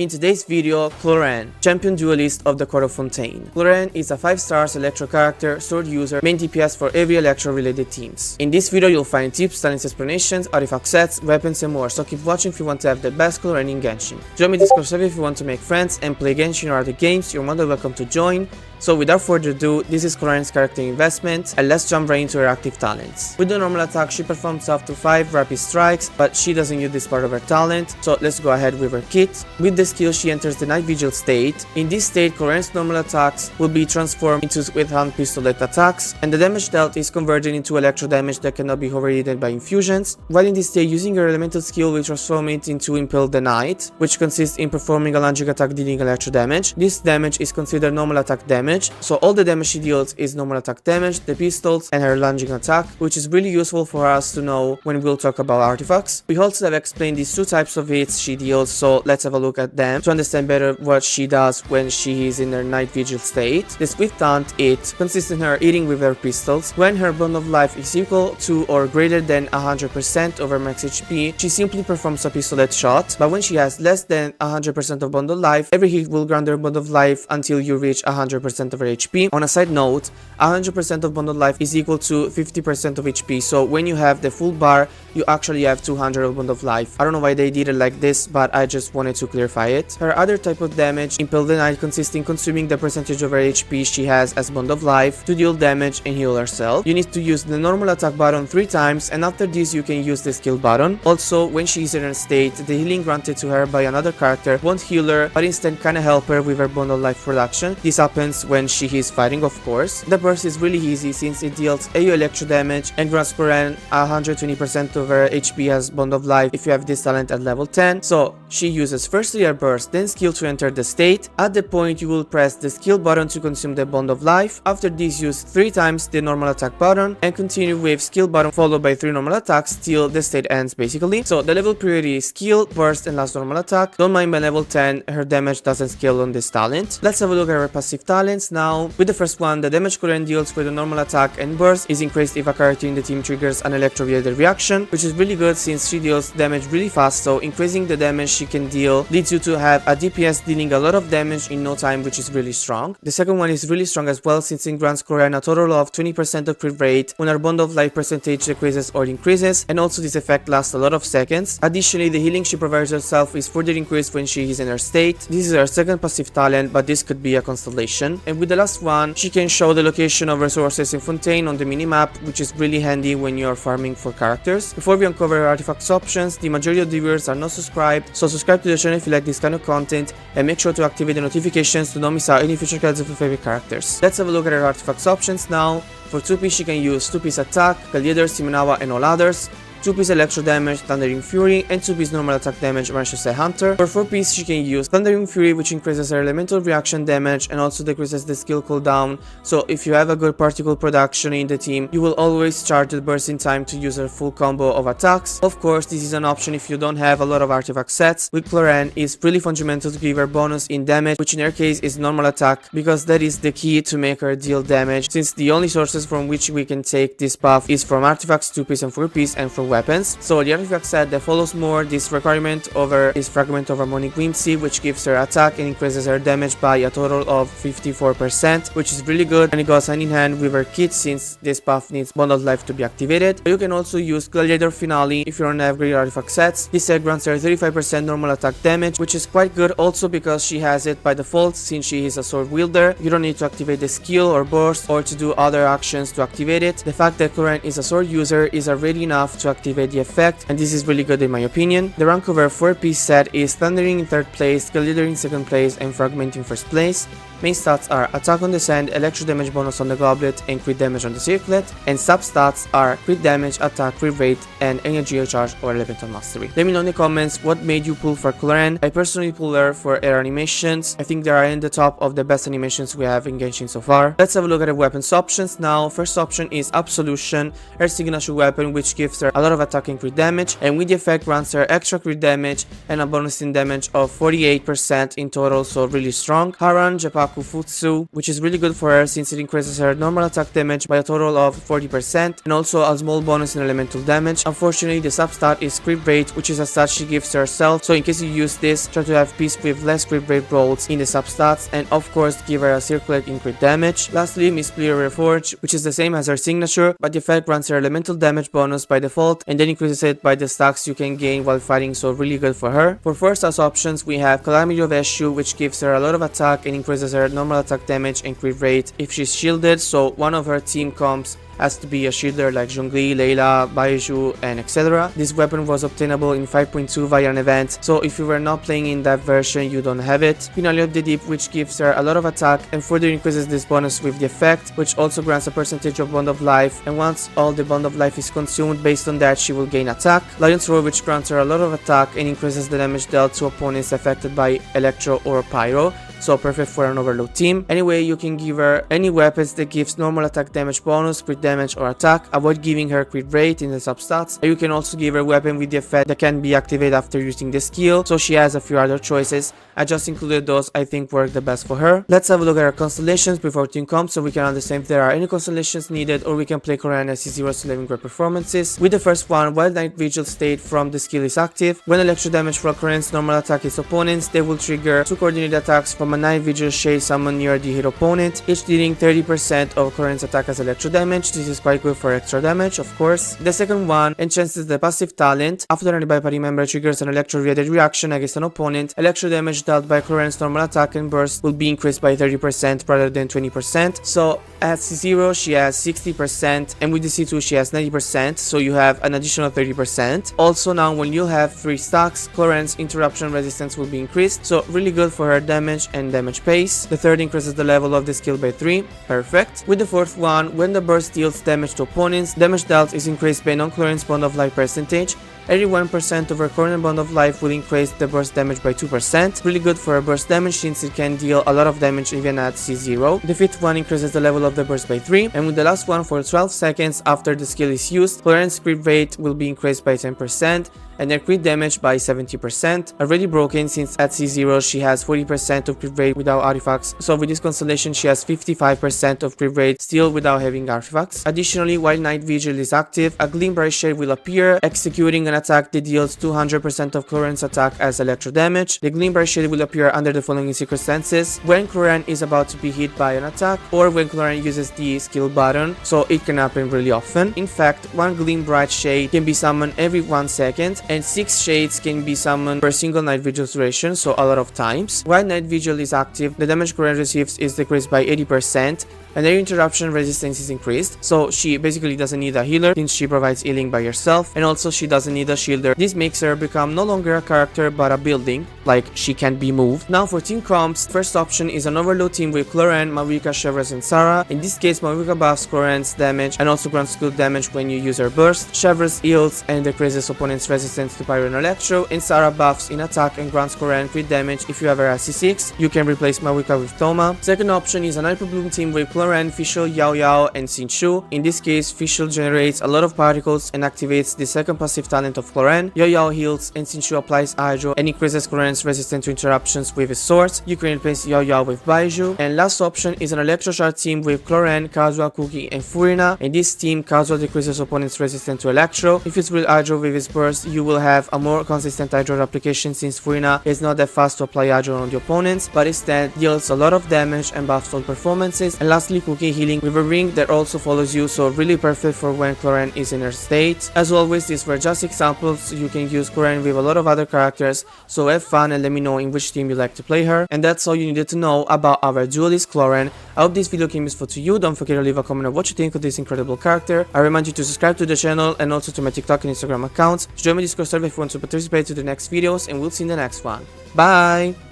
In today's video, CLORINDE, champion duelist of the Court of Fontaine. CLORINDE is a 5-star Electro character, sword user, main DPS for every Electro related teams. In this video you'll find tips, talents, explanations, artifact sets, weapons and more, so keep watching if you want to have the best CLORINDE in Genshin. Join me Discord server if you want to make friends and play Genshin or other games, you're more than welcome to join. So without further ado, this is CLORINDE's character investment, and let's jump right into her active talents. With the normal attack, she performs up to 5 rapid strikes, but she doesn't use this part of her talent, so let's go ahead with her kit. With the skill, she enters the night vigil state. In this state, CLORINDE's normal attacks will be transformed into with hand pistolet attacks, and the damage dealt is converted into electro damage that cannot be overridden by infusions. While in this state, using her elemental skill will transform it into Impel the Night, which consists in performing a lunging attack dealing electro damage. This damage is considered normal attack damage, so all the damage she deals is normal attack damage, the pistols, and her lunging attack, which is really useful for us to know when we'll talk about artifacts. We also have explained these two types of hits she deals, so let's have a look at them to understand better what she does when she is in her night vigil state. The Swift Hunt hit consists in her hitting with her pistols. When her bond of life is equal to or greater than 100% of her max HP, she simply performs a pistolet shot, but when she has less than 100% of bond of life, every hit will grant her bond of life until you reach 100% of her HP. On a side note, 100% of bond of life is equal to 50% of HP, so when you have the full bar, you actually have 200 of bond of life. I don't know why they did it like this, but I just wanted to clarify it. Her other type of damage, Impel the Night, consists in consuming the percentage of her HP she has as bond of life to deal damage and heal herself. You need to use the normal attack button 3 times, and after this you can use the skill button. Also, when she is in her state, the healing granted to her by another character won't heal her, but instead kinda help her with her bond of life production. This happens when she is fighting, of course. The burst is really easy since it deals AU electro damage and grants CLORINDE 120% of her HP as bond of life if you have this talent at level 10. So she uses firstly her burst, then skill to enter the state. At the point you will press the skill button to consume the bond of life. After this, use 3 times the normal attack button and continue with skill button followed by 3 normal attacks till the state ends basically. So the level priority is skill, burst and last normal attack. Don't mind by level 10, her damage doesn't scale on this talent. Let's have a look at her passive talents now. With the first one, the damage CLORINDE deals with the normal attack and burst is increased if a character in the team triggers an electro related reaction, which is really good since she deals damage really fast, so increasing the damage she can deal leads you to have a DPS dealing a lot of damage in no time, which is really strong. The second one is really strong as well since it grants CLORINDE a total of 20% of crit rate when her bond of life percentage decreases or increases, and also this effect lasts a lot of seconds. Additionally, the healing she provides herself is further increased when she is in her state. This is her second passive talent, but this could be a constellation. And with the last one, she can show the location of resources in Fontaine on the minimap, which is really handy when you are farming for characters. Before we uncover her artifacts options, the majority of the viewers are not subscribed, so subscribe to the channel if you like this kind of content and make sure to activate the notifications to not miss out any future guides of your favorite characters. Let's have a look at her artifacts options now. For 2-piece she can use 2-piece attack, Gladiator, Simenawa and all others, 2-piece electro damage, Thundering Fury, and 2-piece normal attack damage, Manchester Hunter. For 4-piece she can use Thundering Fury, which increases her elemental reaction damage and also decreases the skill cooldown, so if you have a good particle production in the team, you will always charge the burst in time to use her full combo of attacks. Of course, this is an option if you don't have a lot of artifact sets. With CLORINDE, it's really fundamental to give her bonus in damage, which in her case is normal attack, because that is the key to make her deal damage, since the only sources from which we can take this buff is from artifacts 2-piece and 4-piece and from weapons. So the artifact set that follows more this requirement over is Fragment of Harmonic Whimsy, which gives her attack and increases her damage by a total of 54%, which is really good, and it goes hand in hand with her kit since this buff needs bond of life to be activated. You can also use Gladiator Finale if you don't have great artifact sets. This set grants her 35% normal attack damage, which is quite good also because she has it by default since she is a sword wielder. You don't need to activate the skill or burst or to do other actions to activate it. The fact that CLORINDE is a sword user is already enough to activate the effect, and this is really good in my opinion. The rank of her 4-piece set is Thundering in 3rd place, Gladiator in 2nd place, and Fragment in 1st place. Main stats are attack on the sand, electro damage bonus on the goblet, and crit damage on the circlet, and sub stats are crit damage, attack, crit rate, and energy charge or elemental mastery. Let me know in the comments what made you pull for CLORINDE. I personally pull her for her animations. I think they are in the top of the best animations we have in Genshin so far. Let's have a look at her weapons options now. First option is Absolution, her signature weapon, which gives her a lot lot of attack and crit damage, and with the effect grants her extra crit damage and a bonus in damage of 48% in total, so really strong. Haran Japaku Futsu, which is really good for her since it increases her normal attack damage by a total of 40% and also a small bonus in elemental damage. Unfortunately, the substat is crit rate, which is a stat she gives to herself, so in case you use this, try to have peace with less crit rate rolls in the substats, and of course give her a circlet in crit damage. Lastly, Miss Pleer Reforge, which is the same as her signature, but the effect grants her elemental damage bonus by default and then increases it by the stacks you can gain while fighting, so really good for her. For first as options, we have Calamity of Eshu, which gives her a lot of attack and increases her normal attack damage and crit rate if she's shielded, so one of her team comps has to be a shielder like Zhongli, Layla, Baiju, and etc. This weapon was obtainable in 5.2 via an event, so if you were not playing in that version, you don't have it. Finale of the Deep, which gives her a lot of attack and further increases this bonus with the effect, which also grants a percentage of Bond of Life, and once all the Bond of Life is consumed, based on that she will gain attack. Lion's Roar, which grants her a lot of attack and increases the damage dealt to opponents affected by Electro or Pyro, so perfect for an overload team. Anyway, you can give her any weapons that gives normal attack damage bonus, crit damage, or attack. Avoid giving her crit rate in the substats. And you can also give her a weapon with the effect that can be activated after using the skill, so she has a few other choices. I just included those I think work the best for her. Let's have a look at her constellations before team comp so we can understand if there are any constellations needed, or we can play CLORINDE as C0 to 11 great performances. With the first one, while Night Vigil state from the skill is active, when electro damage for CLORINDE's normal attack hits opponents, they will trigger 2 coordinated attacks from a Night Vigil shade summon near the hit opponent, each dealing 30% of CLORINDE's attack as electro damage. This is quite good for extra damage, of course. The second one enchants the passive talent. After an nearby party member triggers an electro-related reaction against an opponent, electro damage dealt by CLORINDE's normal attack and burst will be increased by 30% rather than 20%. So at C0 she has 60% and with the C2 she has 90%, so you have an additional 30%. Also now when you have 3 stacks, CLORINDE's interruption resistance will be increased, so really good for her damage and damage pace. The third increases the level of the skill by 3, perfect. With the fourth one, when the burst deals damage to opponents, damage dealt is increased by non-CLORINDE's Bond of Life percentage. Every 1% of her current Bond of Life will increase the burst damage by 2%. Really good for her burst damage since it can deal a lot of damage even at C0. The fifth one increases the level of the burst by 3. And with the last one, for 12 seconds after the skill is used, CLORINDE's crit rate will be increased by 10% and their crit damage by 70%. Already broken since at C0 she has 40% of crit rate without artifacts, so with this constellation she has 55% of crit rate still without having artifacts. Additionally, while Night Vigil is active, a Gleam Bright Shade will appear, executing an attack that deals 200% of CLORINDE's attack as electro damage. The Gleam Bright Shade will appear under the following circumstances: when CLORINDE is about to be hit by an attack, or when CLORINDE uses the skill button, so it can happen really often. In fact, one Gleam Bright Shade can be summoned every 1 second, and 6 shades can be summoned per single Night Vigil duration, so a lot of times. While Night Vigil is active, the damage CLORINDE receives is decreased by 80%, and their interruption resistance is increased, so she basically doesn't need a healer since she provides healing by herself, and also she doesn't need a shielder. This makes her become no longer a character but a building, like she can be moved. Now for team comps, first option is an overload team with CLORINDE, Mavuika, Chevreuse, and Sarah. In this case, Mavuika buffs CLORINDE's damage and also grants good damage when you use her burst. Chevreuse heals and decreases opponent's resistance to Pyro and Electro, and Sarah buffs in attack and grants CLORINDE crit damage if you have her at C6. You can replace Mavuika with Thoma. Second option is an Hyper Bloom team with CLORINDE, Fischl, Yao Yao, and Xingqiu. In this case, Fischl generates a lot of particles and activates the second passive talent of CLORINDE. Yao Yao heals and Xingqiu applies Hydro and increases CLORINDE's resistance to interruptions with his sword. You can replace Yao Yao with Baiju. And last option is an Electroshard team with CLORINDE, Kazuha, Kuki, and Furina. In this team, Kazuha decreases opponent's resistance to Electro. If you will Hydro with his burst, you will have a more consistent Hydro application since Furina is not that fast to apply Hydro on the opponents, but instead deals a lot of damage and buffs all performances. And lastly, Kuki healing with a ring that also follows you, so really perfect for when CLORINDE is in her state. As always, these were just examples. You can use CLORINDE with a lot of other characters, so have fun and let me know in which team you like to play her. And that's all you needed to know about our duelist CLORINDE. I hope this video came useful to you. Don't forget to leave a comment on what you think of this incredible character. I remind you to subscribe to the channel and also to my TikTok and Instagram accounts. Join my Discord server if you want to participate to the next videos, and we'll see you in the next one. Bye!